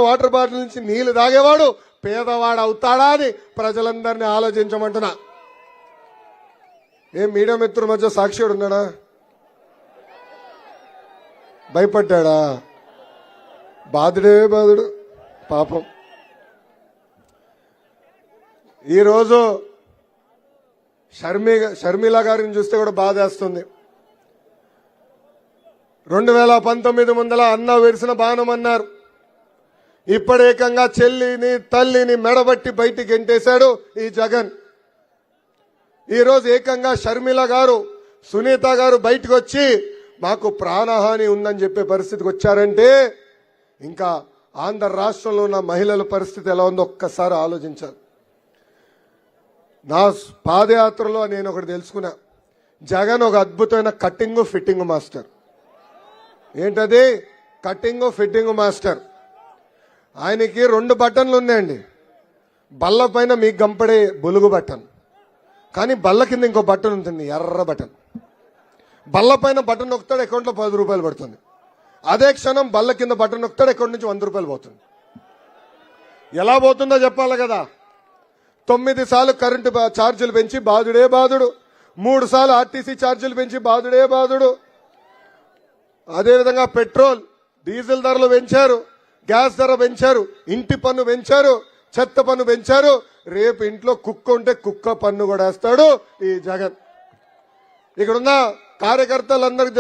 Water bottle నుంచి నీళ్లు తాగేవాడు పేదవాడు అవుతాడా అని ప్రజలందరినీ ఆలోచించమంటున్నా. ఏం మీడియా మిత్రుల మధ్య సాక్షిడు ఉన్నాడా? భయపడ్డా? బాధుడే బాధుడు పాపం. ఈరోజు షర్మిల గారిని చూస్తే కూడా బాధేస్తుంది. 2019 ముందల అన్న విరిసిన బాణం అన్నారు. ఇప్పుడు ఏకంగా చెల్లిని తల్లిని మెడబట్టి బయటికి గెంటేశాడు ఈ జగన్. ఈరోజు ఏకంగా షర్మిల గారు సునీత గారు బయటకు వచ్చి మాకు ప్రాణహాని ఉందని చెప్పే పరిస్థితికి వచ్చారంటే ఇంకా ఆంధ్ర రాష్ట్రంలో ఉన్న మహిళల పరిస్థితి ఎలా ఉందో ఒక్కసారి ఆలోచించాలి. నా పాదయాత్రలో నేను ఒకటి తెలుసుకున్నా. జగన్ ఒక అద్భుతమైన కటింగ్ ఫిట్టింగ్ మాస్టర్. ఏంటది? Cutting fitting master. ఆయనకి 2 బటన్లు ఉన్నాయండి. బల్ల పైన మీకు గంపడే బొలుగు బటన్, కానీ బల్ల కింద ఇంకో బటన్ ఉంటుంది, ఎర్ర బటన్. బల్ల పైన బటన్ నొక్కుతాడు, అకౌంట్లో 10 రూపాయలు పడుతుంది. అదే క్షణం బల్ల కింద బటన్ నొక్కుతాడు, అకౌంట్ నుంచి 100 రూపాయలు పోతుంది. ఎలా పోతుందో చెప్పాలి కదా. 9 సార్లు కరెంటు ఛార్జీలు పెంచి బాధుడే బాధుడు, 3 సార్లు ఆర్టీసీ ఛార్జీలు పెంచి బాధుడే బాధుడు. అదేవిధంగా పెట్రోల్ డీజిల్ ధరలు పెంచారు, గ్యాస్ ధర పెంచారు, ఇంటి పన్ను పెంచారు, చెత్త పన్ను పెంచారు. రేపు ఇంట్లో కుక్క ఉంటే కుక్క పన్ను కూడా వేస్తాడు ఈ జగన్. ఇక్కడున్న కార్యకర్తలందరికీ